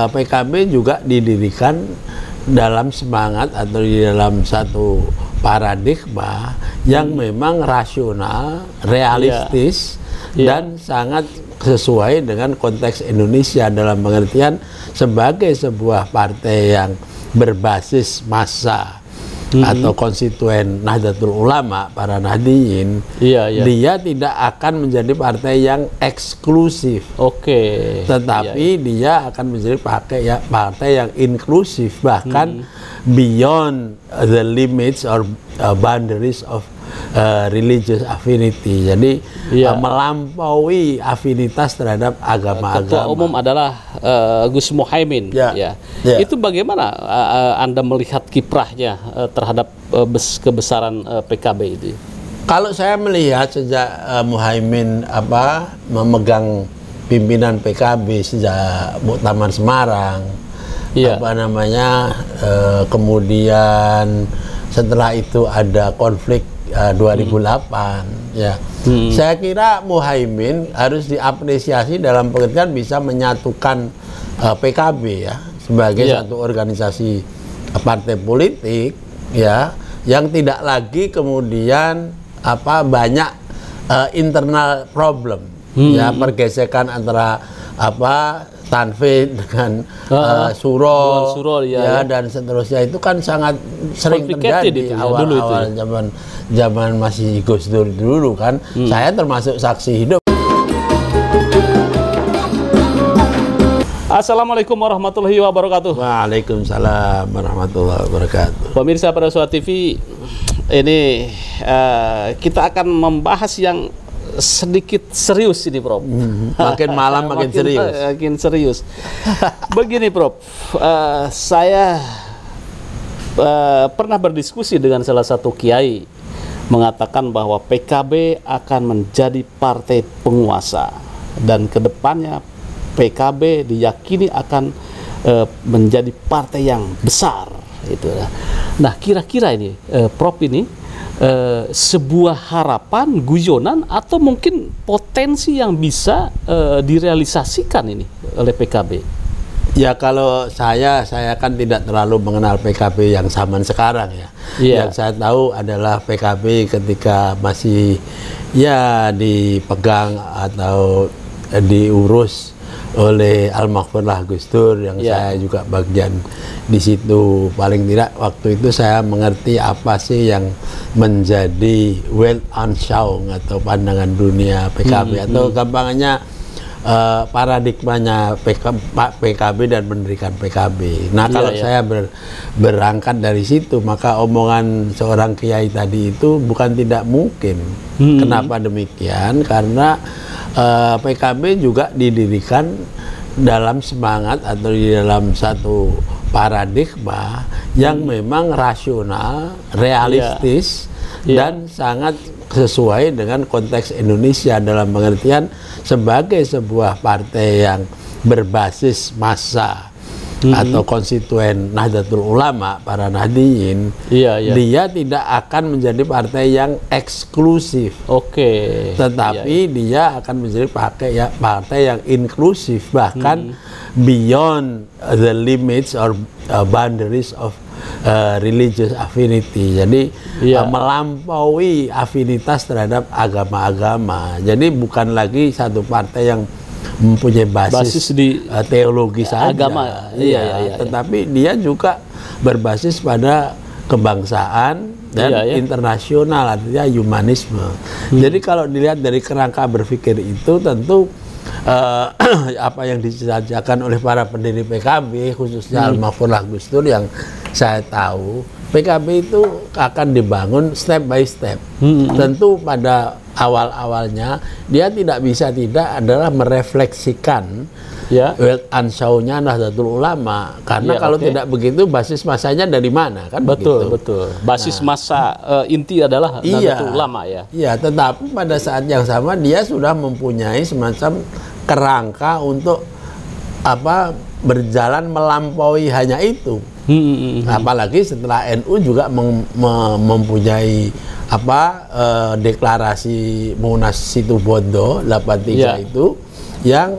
PKB juga didirikan dalam semangat atau di dalam satu paradigma yang memang rasional, realistis, dan sangat sesuai dengan konteks Indonesia dalam pengertian sebagai sebuah partai yang berbasis massa atau konstituen Nahdlatul Ulama, para Nahdiyin, dia tidak akan menjadi partai yang eksklusif. Tetapi dia akan menjadi partai yang inklusif, bahkan beyond the limits or boundaries of religious affinity. Jadi melampaui afinitas terhadap agama-agama. Ketua umum adalah Gus Muhaimin. Itu bagaimana Anda melihat kiprahnya terhadap kebesaran PKB itu? Kalau saya melihat sejak Muhaimin memegang pimpinan PKB sejak Muktamar Semarang, kemudian setelah itu ada konflik 2008, saya kira Muhaimin harus diapresiasi dalam pengertian bisa menyatukan PKB sebagai satu organisasi partai politik yang tidak lagi kemudian banyak internal problem, pergesekan antara Tanfid dengan Suro, dan seterusnya, itu kan sangat sering terjadi awal-awal zaman masih Gus Dur dulu kan. Saya termasuk saksi hidup. Assalamualaikum warahmatullahi wabarakatuh. Waalaikumsalam warahmatullahi wabarakatuh. Pemirsa Paraswa TV, ini kita akan membahas yang sedikit serius ini, Prof. Makin malam makin serius. Makin serius. Begini, Prof. Saya pernah berdiskusi dengan salah satu kiai mengatakan bahwa PKB akan menjadi partai penguasa dan kedepannya PKB diyakini akan menjadi partai yang besar. Itu. Nah, kira-kira ini, Prof, ini sebuah harapan, guyonan, atau mungkin potensi yang bisa direalisasikan ini oleh PKB? Ya, kalau saya kan tidak terlalu mengenal PKB yang zaman sekarang Yang saya tahu adalah PKB ketika masih dipegang atau diurus oleh Almarhumlah Gus Dur, yang saya juga bagian di situ. Paling tidak waktu itu saya mengerti apa sih yang menjadi Weltanschauung atau pandangan dunia PKB, atau gampangnya paradigmanya PKB dan mendirikan PKB. Nah, kalau saya berangkat dari situ, maka omongan seorang kiai tadi itu bukan tidak mungkin. Kenapa demikian? Karena PKB juga didirikan dalam semangat atau di dalam satu paradigma yang memang rasional, realistis, dan sangat sesuai dengan konteks Indonesia dalam pengertian sebagai sebuah partai yang berbasis massa atau konstituen Nahdlatul Ulama, para Nahdiyin, dia tidak akan menjadi partai yang eksklusif. Tetapi dia akan menjadi partai yang inklusif, bahkan beyond the limits or boundaries of religious affinity. Jadi melampaui afinitas terhadap agama-agama. Jadi bukan lagi satu partai yang mempunyai basis di teologi saja, agama, tetapi dia juga berbasis pada kebangsaan dan internasional, artinya humanisme. Jadi kalau dilihat dari kerangka berpikir itu, tentu apa yang disajikan oleh para pendiri PKB, khususnya Almarhumlah Gus Dur, yang saya tahu PKB itu akan dibangun step by step. Tentu pada awal-awalnya dia tidak bisa tidak adalah merefleksikan Weltanschauung-nya Nahdlatul Ulama, karena kalau tidak begitu basis masanya dari mana, kan? Betul. Basis massa inti adalah Nahdlatul Ulama tetapi pada saat yang sama dia sudah mempunyai semacam kerangka untuk berjalan melampaui hanya itu. Apalagi setelah NU juga mempunyai deklarasi Munas Situbondo 83 itu, yang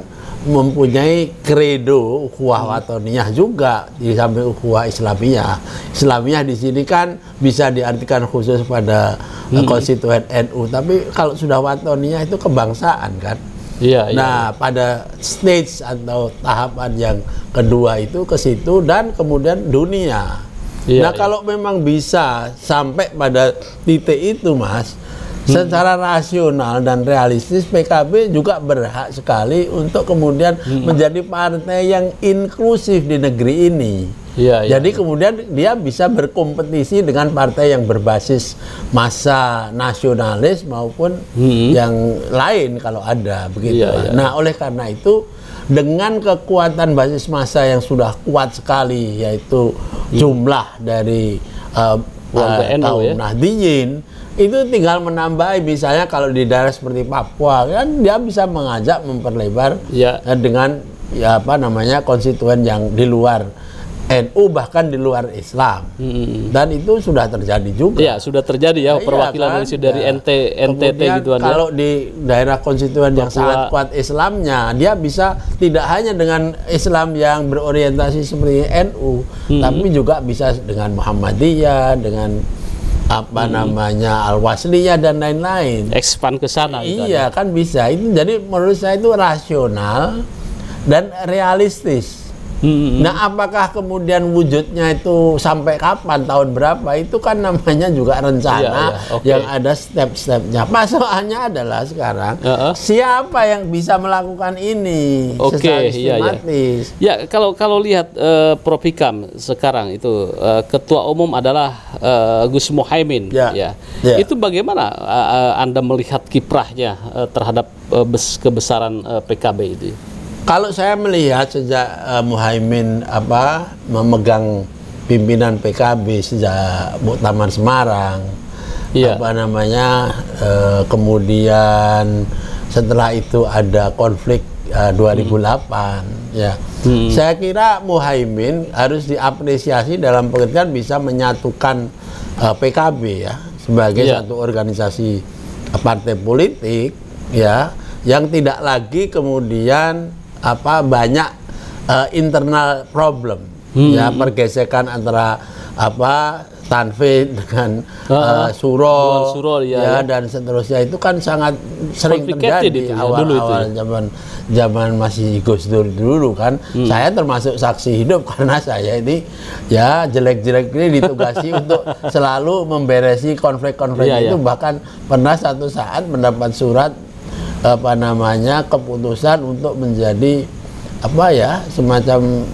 mempunyai kredo ukhuwah watoniyah juga di samping ukhuwah Islamiyah. Islamiyah di sini kan bisa diartikan khusus pada konstituen NU, tapi kalau sudah watoniyah itu kebangsaan kan. Iya, nah, pada stage atau tahapan yang kedua itu ke situ dan kemudian dunia. Nah, kalau memang bisa sampai pada titik itu, Mas, secara rasional dan realistis PKB juga berhak sekali untuk kemudian menjadi partai yang inklusif di negeri ini. Jadi kemudian dia bisa berkompetisi dengan partai yang berbasis massa nasionalis maupun yang lain kalau ada begitu. Nah, oleh karena itu dengan kekuatan basis massa yang sudah kuat sekali, yaitu jumlah dari kaum Nahdliyin, itu tinggal menambah, misalnya kalau di daerah seperti Papua kan dia bisa mengajak memperlebar dengan konstituen yang di luar NU, bahkan di luar Islam. Dan itu sudah terjadi juga. Iya, sudah terjadi ya, perwakilan dari NTT gitu. Kalau di daerah konstituen yang sangat kuat Islamnya, dia bisa tidak hanya dengan Islam yang berorientasi seperti NU, tapi juga bisa dengan Muhammadiyah, dengan Al-Wasliyah dan lain-lain. Expand ke sana. Iya, kan bisa. Itu jadi menurut saya itu rasional dan realistis. Nah, apakah kemudian wujudnya itu sampai kapan, tahun berapa, itu kan namanya juga rencana yang ada step-stepnya. Masalahnya adalah sekarang siapa yang bisa melakukan ini secara sistematis. Kalau lihat Prof. Hikam sekarang itu ketua umum adalah Gus Muhaimin. Itu bagaimana Anda melihat kiprahnya terhadap kebesaran PKB itu? Kalau saya melihat sejak Muhaimin memegang pimpinan PKB sejak Muktamar Semarang, kemudian setelah itu ada konflik 2008, saya kira Muhaimin harus diapresiasi dalam pengertian bisa menyatukan PKB sebagai satu organisasi partai politik yang tidak lagi kemudian banyak internal problem, pergesekan antara Tanfid dengan Suro, dan seterusnya, itu kan sangat sering terjadi di awal-awal zaman masih Gus Dur dulu kan. Saya termasuk saksi hidup karena saya ini jelek-jelek ini ditugasi untuk selalu memberesi konflik-konflik itu. Bahkan pernah satu saat mendapat surat keputusan untuk menjadi semacam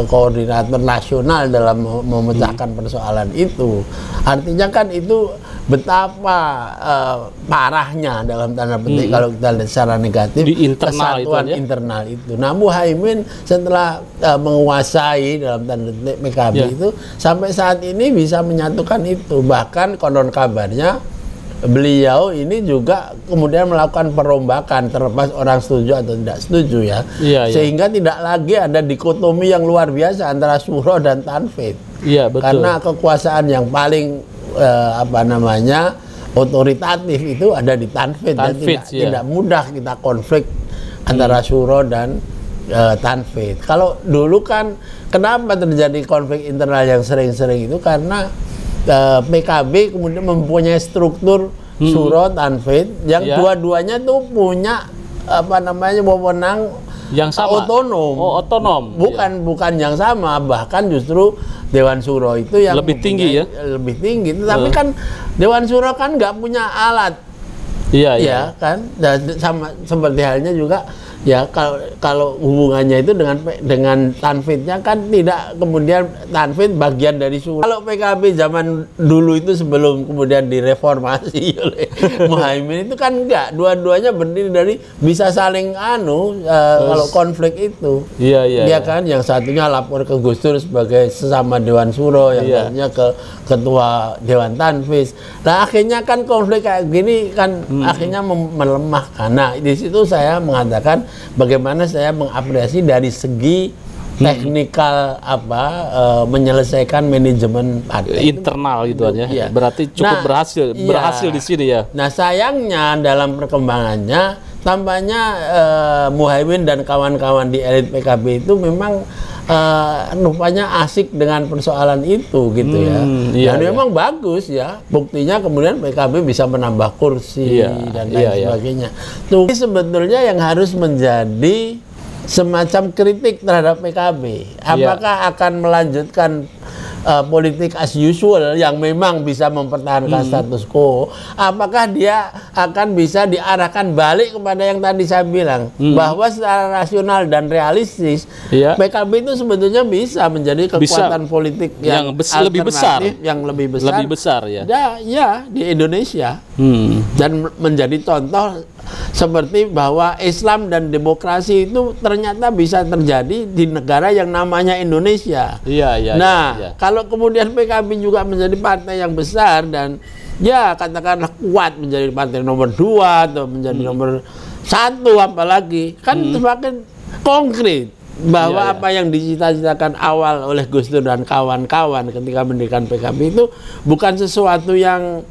koordinator nasional dalam memecahkan persoalan itu. Artinya kan itu betapa parahnya dalam tanda petik kalau kita lihat secara negatif di kesatuan internal itu. Nah, Muhaimin setelah menguasai dalam tanda petik PKB itu sampai saat ini bisa menyatukan itu. Bahkan konon kabarnya beliau ini juga kemudian melakukan perombakan, terlepas orang setuju atau tidak setuju sehingga tidak lagi ada dikotomi yang luar biasa antara Suro dan Tanfid. Karena kekuasaan yang paling otoritatif itu ada di Tanfid, dan tidak mudah kita konflik antara Suro dan Tanfid. Kalau dulu kan kenapa terjadi konflik internal yang sering-sering itu karena PKB kemudian mempunyai struktur Suro, Tanfid yang dua-duanya tuh punya wewenang yang sama, otonom. Bukan yang sama, bahkan justru Dewan Suro itu yang lebih tinggi lebih tinggi. Tapi kan Dewan Suro kan nggak punya alat. Kan, dan sama seperti halnya juga kalau hubungannya itu dengan Tanfidnya kan tidak kemudian Tanfid bagian dari Suro. Kalau PKB zaman dulu itu sebelum kemudian direformasi oleh Muhaimin itu kan enggak, dua-duanya berdiri dari bisa saling kalau konflik itu. Kan, yang satunya lapor ke Gus Dur sebagai sesama Dewan Suro, yang satunya ke ketua Dewan Tanfid. Nah, akhirnya kan konflik kayak gini kan akhirnya melemahkan. Nah, di situ saya mengatakan bagaimana saya mengapresiasi dari segi teknikal menyelesaikan manajemen partai internal gitu aja. Berarti cukup berhasil di sini ya. Nah, sayangnya dalam perkembangannya tampaknya Muhaimin dan kawan-kawan di elit PKB itu memang rupanya asik dengan persoalan itu gitu ya. Iya, Dan memang bagus ya. Buktinya kemudian PKB bisa menambah kursi dan lain sebagainya. Tuh sebetulnya yang harus menjadi semacam kritik terhadap PKB. Apakah akan melanjutkan politik as usual yang memang bisa mempertahankan status quo, apakah dia akan bisa diarahkan balik kepada yang tadi saya bilang, bahwa secara rasional dan realistis PKB itu sebetulnya bisa menjadi kekuatan politik yang lebih besar, lebih besar ya di Indonesia, dan menjadi contoh seperti bahwa Islam dan demokrasi itu ternyata bisa terjadi di negara yang namanya Indonesia. Kalau kemudian PKB juga menjadi partai yang besar dan ya katakanlah kuat menjadi partai nomor 2 atau menjadi nomor 1 apalagi, kan semakin konkret bahwa apa yang dicita-citakan awal oleh Gus Dur dan kawan-kawan ketika mendirikan PKB itu bukan sesuatu yang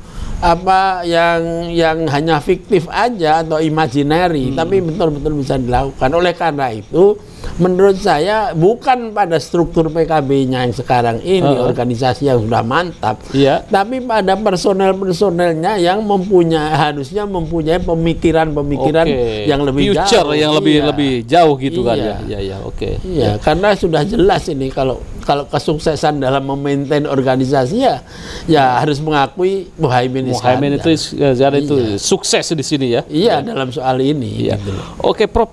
yang hanya fiktif aja atau imaginary, tapi betul-betul bisa dilakukan. Oleh karena itu, menurut saya bukan pada struktur PKB-nya yang sekarang ini, organisasi yang sudah mantap, tapi pada personel-personelnya yang harusnya mempunyai pemikiran-pemikiran yang lebih future, jauh, yang lebih jauh gitu kan ya. Karena sudah jelas ini kalau kesuksesan dalam memaintain organisasi ya harus mengakui Muhaimin itu sukses di sini ya. Dalam soal ini. Gitu. Oke, Prof,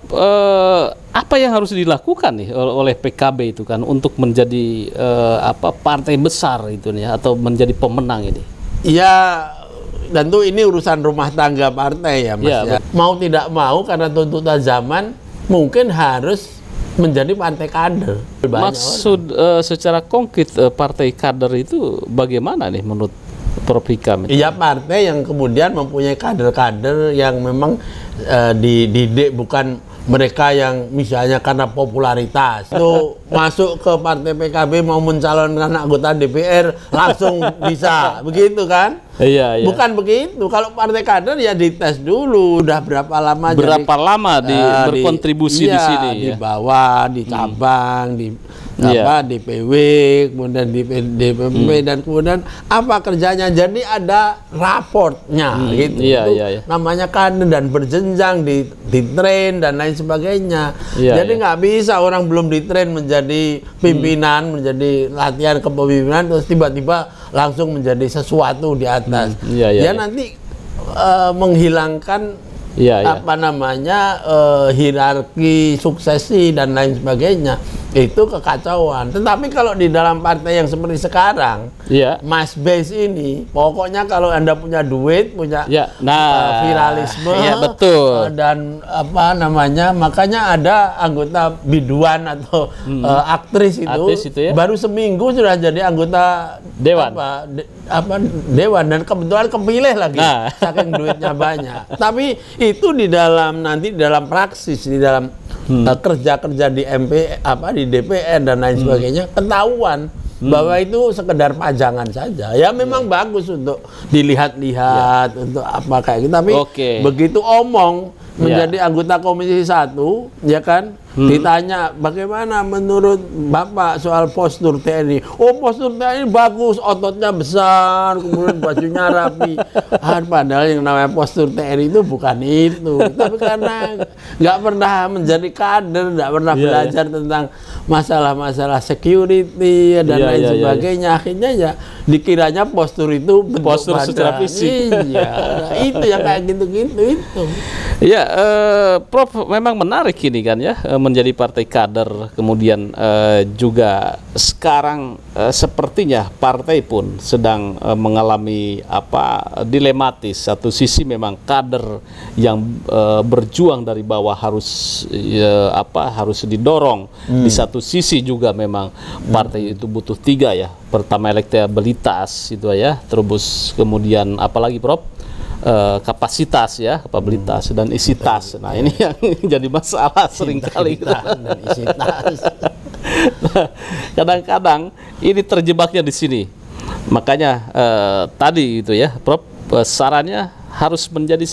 apa yang harus dilakukan nih oleh PKB itu kan untuk menjadi partai besar itu nih atau menjadi pemenang ini? Ya, tentu ini urusan rumah tangga partai ya, Mas. Mau tidak mau karena tuntutan zaman mungkin harus menjadi partai kader. Maksud secara konkret partai kader itu bagaimana nih menurut Prof Hikam? Iya, partai yang kemudian mempunyai kader-kader yang memang dididik, bukan mereka yang misalnya karena popularitas itu masuk ke partai PKB mau mencalonkan anggota DPR langsung bisa, begitu kan? Bukan begitu. Kalau partai kader ya dites dulu udah berapa lama berkontribusi di sini, di bawah, di cabang, di DPW, kemudian di DPP, dan kemudian apa kerjanya. Jadi ada raportnya gitu. Namanya kader dan berjenjang, di train dan lain sebagainya. Jadi nggak bisa orang belum di train menjadi pimpinan, menjadi latihan kepemimpinan terus tiba-tiba langsung menjadi sesuatu di atas. Nanti menghilangkan hierarki suksesi dan lain sebagainya. Itu kekacauan. Tetapi kalau di dalam partai yang seperti sekarang, mass base ini, pokoknya kalau Anda punya duit, punya viralisme, dan makanya ada anggota biduan atau aktris itu baru seminggu sudah jadi anggota dewan. Dewan, dan kebetulan kepilih lagi saking duitnya banyak. Tapi itu di dalam praksis, di dalam kerja-kerja di di DPR dan lain sebagainya ketahuan bahwa itu sekedar pajangan saja. Ya memang bagus untuk dilihat-lihat untuk apa kayak gitu, tapi begitu omong menjadi anggota Komisi 1, ya kan? Ditanya bagaimana menurut Bapak soal postur TNI. Oh, postur TNI bagus, ototnya besar, kemudian bajunya rapi. Padahal yang namanya postur TNI itu bukan itu. Tapi karena nggak pernah menjadi kader, nggak pernah belajar tentang masalah-masalah security dan lain sebagainya, akhirnya ya dikiranya postur itu bentuk postur secara fisik. Itu yang kayak gitu-gitu itu. Prof, memang menarik ini kan ya, menjadi partai kader, kemudian juga sekarang sepertinya partai pun sedang mengalami dilematis. Satu sisi memang kader yang berjuang dari bawah harus didorong. Di satu sisi juga memang partai itu butuh 3 ya. Pertama elektabilitas itu ya, terus kemudian apalagi Prof? Kapasitas ya, kapabilitas dan isitas. Nah, ini yang jadi masalah seringkali. Dan isitas. Kadang-kadang ini terjebaknya di sini. Makanya tadi itu ya, Prof, sarannya harus menjadi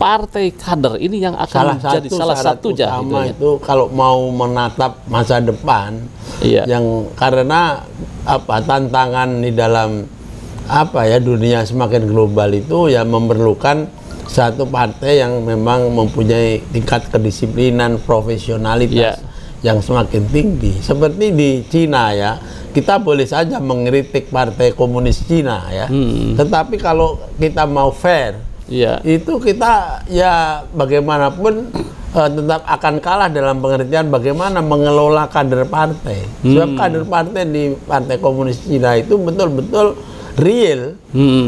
partai kader ini yang akan menjadi salah satu utama itu kalau mau menatap masa depan, yang karena tantangan di dalam dunia semakin global itu ya memerlukan satu partai yang memang mempunyai tingkat kedisiplinan, profesionalitas yang semakin tinggi. Seperti di Cina ya, kita boleh saja mengkritik Partai Komunis Cina ya, tetapi kalau kita mau fair, itu kita ya bagaimanapun tetap akan kalah dalam pengertian bagaimana mengelola kader partai. Sebab kader partai di Partai Komunis Cina itu betul-betul real,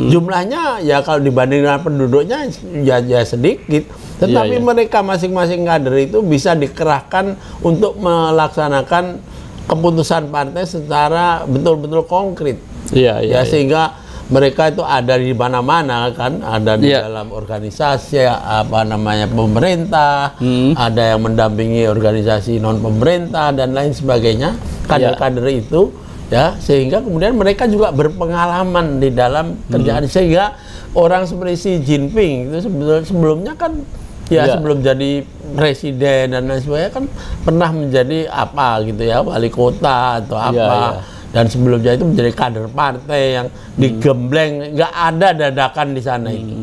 jumlahnya ya kalau dibandingkan penduduknya ya sedikit, tetapi mereka masing-masing kader itu bisa dikerahkan untuk melaksanakan keputusan partai secara betul-betul konkret, sehingga mereka itu ada di mana-mana kan, ada di dalam organisasi pemerintah, ada yang mendampingi organisasi non pemerintah dan lain sebagainya, kader-kader itu. Ya, sehingga kemudian mereka juga berpengalaman di dalam kerjaan, sehingga orang seperti Xi Jinping itu sebelumnya kan sebelum jadi presiden dan lain sebagainya kan pernah menjadi wali kota atau dan sebelumnya itu menjadi kader partai yang digembleng, nggak ada dadakan di sana itu.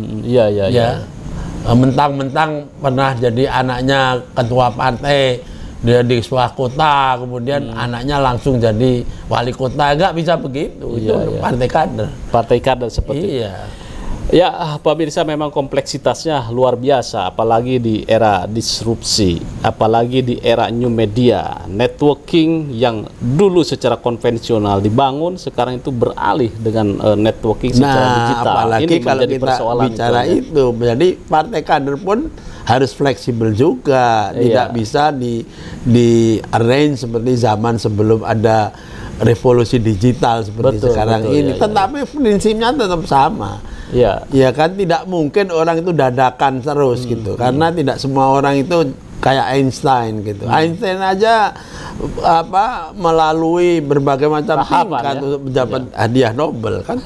Mentang-mentang pernah jadi anaknya ketua partai dia di sebuah kota, kemudian anaknya langsung jadi wali kota, nggak bisa begitu. Itu partai kader. Partai kader seperti itu. Ya, pemirsa, memang kompleksitasnya luar biasa, apalagi di era disrupsi, apalagi di era new media, networking yang dulu secara konvensional dibangun, sekarang itu beralih dengan networking secara digital. Apalagi ini kalau kita bicara itu, jadi partai kader pun harus fleksibel juga, tidak bisa di arrange seperti zaman sebelum ada revolusi digital seperti sekarang ini. Tetapi prinsipnya tetap sama. Ya kan, tidak mungkin orang itu dadakan terus gitu, karena tidak semua orang itu kayak Einstein gitu. Einstein aja melalui berbagai macam tingkat untuk mendapat hadiah Nobel kan.